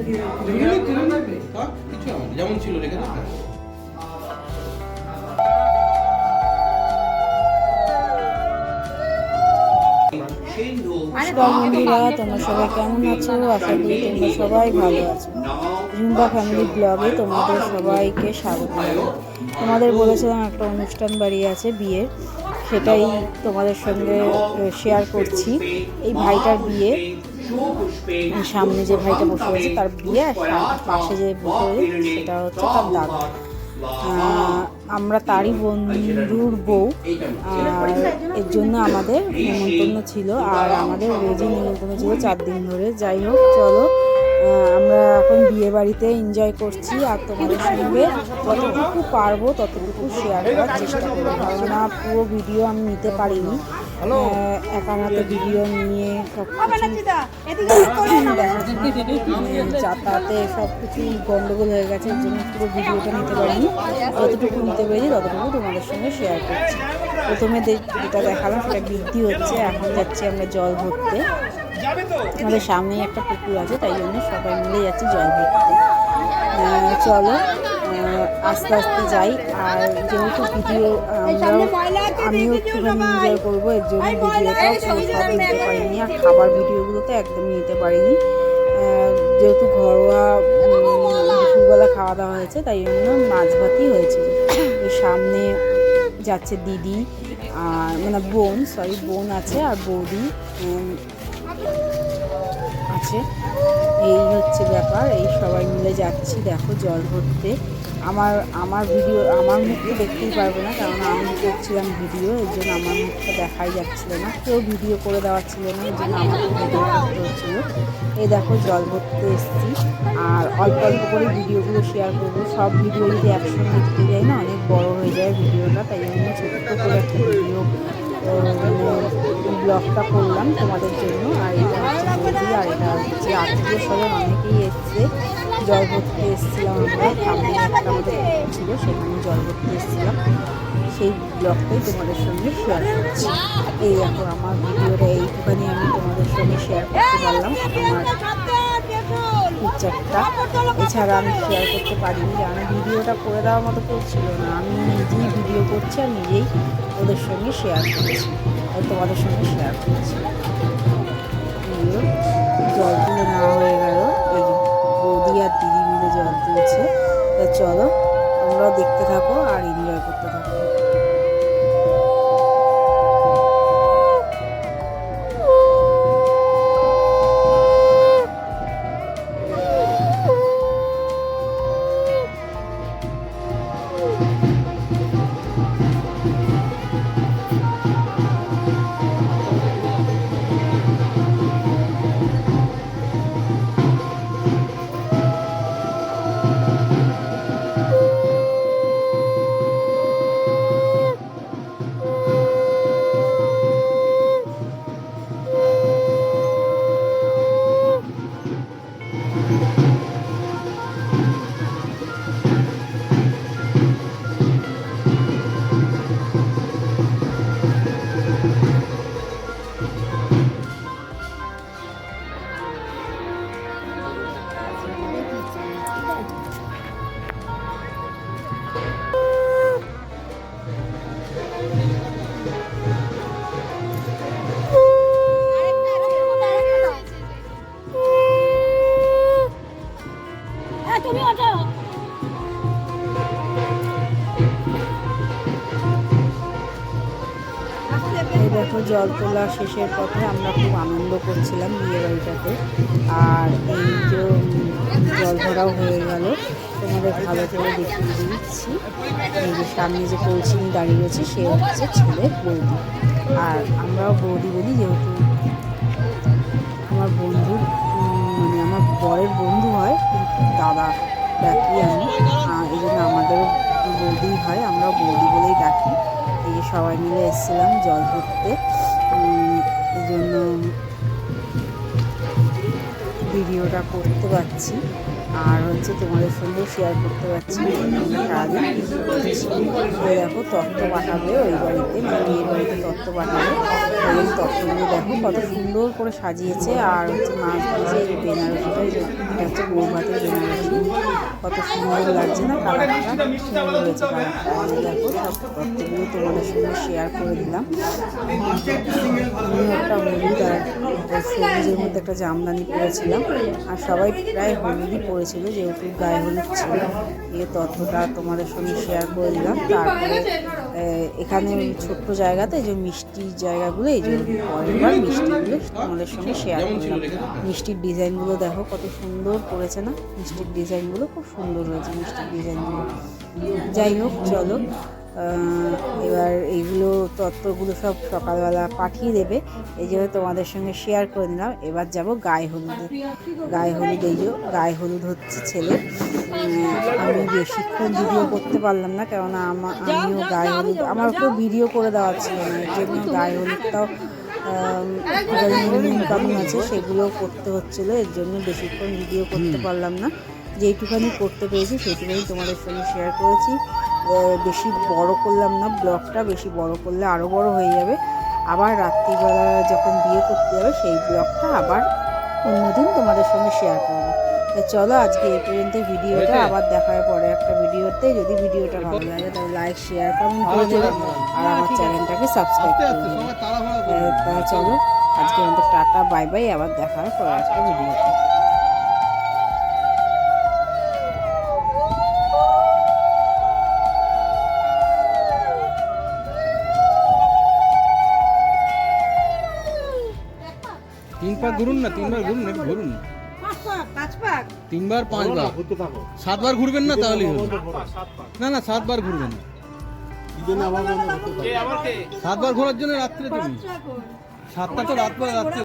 কিছু আমার যেমন ছিল রেখে দাও। বন্ধুরা, তোমরা সবাই কেমন আছো? আশা করি তোমরা সবাই ভালো আছো। ঝুম্পা ফ্যামিলি ব্লগে তোমাদের সবাইকে স্বাগত জানাই। তোমাদের বলেছিলাম একটা অনুষ্ঠান বাড়ি আছে বিয়ের, সেটাই তোমাদের সঙ্গে শেয়ার করছি। এই ভাইটার বিয়ে, সামনে যে ভাইটা বসে আছে তার বিয়ে, আর পাশে যে বসে সেটা হচ্ছে তার দাদা। আমরা তারই বন্ধুর বউ, আর এর জন্য আমাদের নিমন্ত্রণ ছিল, আর আমাদের রোজই নিমন্ত্রণ ছিল 4 দিন ধরে। যাই হোক, চলো আমরা এখন বিয়ে বাড়িতে এনজয় করছি, আর তোমাদের সঙ্গে যতটুকু পারবো ততটুকু শেয়ার করার চেষ্টা করবো, কেননা পুরো ভিডিও আমি নিতে পারিনি। একা হাতে ভিডিও নিয়ে সব যাতায়াতে সব কিছু গন্ডগোল হয়ে গেছে, এর জন্য পুরো ভিডিওটা নিতে পারিনি। যতটুকু নিতে পেরেছি ততটুকু তোমাদের সঙ্গে শেয়ার করছি। প্রথমে যেটা দেখালাম সেটা বৃদ্ধি হচ্ছে, এখন যাচ্ছি আমরা জল ভরতে। আমাদের সামনেই একটা পুকুর আছে, তাই জন্য সবাই মিলে যাচ্ছি জল ভরতে। চলো আস্তে আস্তে যাই। আর যেহেতু ভিডিও আমিও একটুখানি এনজয় করবো, এর জন্য ভিডিওটাও সব নিতে পারিনি, আর খাবার ভিডিওগুলো তো একদমই নিতে পারিনি। যেহেতু ঘরোয়া দুপুরবেলা খাওয়া দাওয়া হয়েছে, তাই জন্য মাছ ভাতই হয়েছে। এর সামনে যাচ্ছে দিদি, আর মানে বোন আছে, আর বৌদি আছে। এই হচ্ছে ব্যাপার, এই সবাই মিলে যাচ্ছি দেখো জল ভরতে। আমার ভিডিও, আমার মুখটা দেখতেই পারবো না, কারণ আমি করছিলাম ভিডিও, এর জন্য আমার মুখটা দেখাই যাচ্ছিল না, কেউ ভিডিও করে দেওয়া ছিল না, এর জন্য আমাকে ভিডিও করতে হচ্ছিলো। এই দেখো জল ভরতে এসেছি, আর অল্প অল্প করে ভিডিওগুলো শেয়ার করবো। সব ভিডিও যদি একসঙ্গে দিতে যাই না, অনেক বড় হয়ে যায় ভিডিওটা, তাই জন্য ছোট্ট করে একটা ভিডিও ব্লগটা করলাম তোমাদের জন্য। আর এটা হচ্ছে বৌদি, আর এটা হচ্ছে আত্মীয় স্বজন অনেকেই এসছে। জল ভরতে এসেছিলাম আমরা, সামনে একটা আমাদের ছিল, সেখানে জল ভরতে এসেছিলাম, সেই ব্লগটাই তোমাদের সঙ্গে শেয়ার করছি। এই দেখো আমার ভিডিওটা এইটুখানি আমি তোমাদের সঙ্গে শেয়ার করতে পারলাম, আমার পিকচারটা। এছাড়া আমি শেয়ার করতে পারিনি, কারণ ভিডিওটা করে দেওয়ার মতো কেউ ছিল না। আমি নিজেই ভিডিও করছি আর নিজেই ওদের সঙ্গে শেয়ার করছি, তোমাদের সঙ্গে শেয়ার করছি। জল তুলে নেওয়া হয়ে গেল, এই বৌদি আর দিদি মিলে জল তুলছে। তা চলো তোমরাও দেখতে থাকো আর এনজয় করতে থাকো। এই দেখো জল তোলা শেষের পথে আমরা খুব আনন্দ করছিলাম বিয়ে বাড়িটাতে। আর এই যে জল ভরাও হয়ে গেল, তোমাদের ভালো করে দেখিয়ে দিচ্ছি। এই যে সামনে যে কলসি নিয়ে দাঁড়িয়ে রয়েছে, সে হচ্ছে ছেলের বৌদি, আর আমরাও বৌদি বলি, যেহেতু আমার বন্ধু, মানে আমার বরের বন্ধু হয়, কিন্তু দাদা ডাকি আমি, এই জন্য আমাদেরও বৌদি হয়, আমরাও বৌদি বলেই ডাকি। এই যে সবাই মিলে এসেছিলাম জল ভরতে, এই জন্য ভিডিওটা করতে পারছি। আর হচ্ছে তোমাদের সঙ্গে শেয়ার করতে পারছি সারাদিন। দেখো তত্ত্ব পাঠাবে ওই বাড়িতে, মেয়ের বাড়িতে তত্ত্ব পাঠাবে। ওই তত্ত্বগুলো দেখো কত সুন্দর করে সাজিয়েছে। আর হচ্ছে মাছ দিয়েছে এই বেনারসিটা, এটা হচ্ছে বৌভাতের বেনারসি, কত সুন্দর লাগছে না কালারটা, সুন্দর হয়েছে কালারটা। দেখো সব তত্ত্বগুলো তোমাদের সঙ্গে শেয়ার করে দিলাম। একটা হলুদ আর সবুজের মধ্যে একটা জামদানি পরেছিলাম, আর সবাই প্রায় হলুদই পরেছিল যেহেতু গায়ে হলুদ ছিল। এই তথ্যটা তোমাদের সঙ্গে শেয়ার করে দিলাম। তারপরে এখানে ছোট্ট জায়গাতে যে মিষ্টির জায়গাগুলো, এই যে পরের বার মিষ্টিগুলো তোমাদের সঙ্গে শেয়ার করলাম। মিষ্টির ডিজাইনগুলো দেখো কত সুন্দর করেছে না, মিষ্টির ডিজাইনগুলো খুব সুন্দর হয়েছে মিষ্টির ডিজাইনগুলো। যাই হোক চলো, এবার এইগুলো তত্ত্বগুলো সব সকালবেলা পাঠিয়ে দেবে, এই জন্য তোমাদের সঙ্গে শেয়ার করে নিলাম। এবার যাব গায়ে হলুদে। গায়ে হলুদ, এই যে গায়ে হলুদ হচ্ছে ছেলে। আমি বেশিক্ষণ ভিডিও করতে পারলাম না, কেননা আমিও গায়ে হলুদ, আমার কেউ ভিডিও করে দেওয়া ছিল না, এর জন্য গায়ে হলুদটাও নিয়ম কানুন আছে সেগুলো করতে হচ্ছিলো, এর জন্য বেশিক্ষণ ভিডিও করতে পারলাম না। যেইটুখানি করতে পেরেছি সেইটুখানি তোমাদের সঙ্গে শেয়ার করেছি। বেশি বড় করলাম না ব্লগটা, বেশি বড় করলে আরও বড় হয়ে যাবে। আবার রাত্রিবেলা যখন বিয়ে করতে যাবে সেই ব্লগটা আবার অন্যদিন তোমাদের সঙ্গে শেয়ার করবো। তো চলো আজকে এই পর্যন্ত ভিডিওটা, আবার দেখা হয় পরে একটা ভিডিওতে। যদি ভিডিওটা ভালো লাগে তাহলে লাইক শেয়ার কমেন্ট করে দেবে, আর আমার চ্যানেলটাকে সাবস্ক্রাইব করে দেবে। তা চলো আজকে আমাদের টাটা বাই বাই, আবার দেখা হয় পরে একটা ভিডিওতে। তিন পাক ঘুরুন না, তিনবার ঘুরুন, একটু ঘুরুন, 3 বার 5 বার 7 বার ঘুরবেন না তাহলে না না 7 বার ঘুরবেন না। 7 বার ঘোরার জন্য রাত্রে তুমি 7টা তো রাত্রে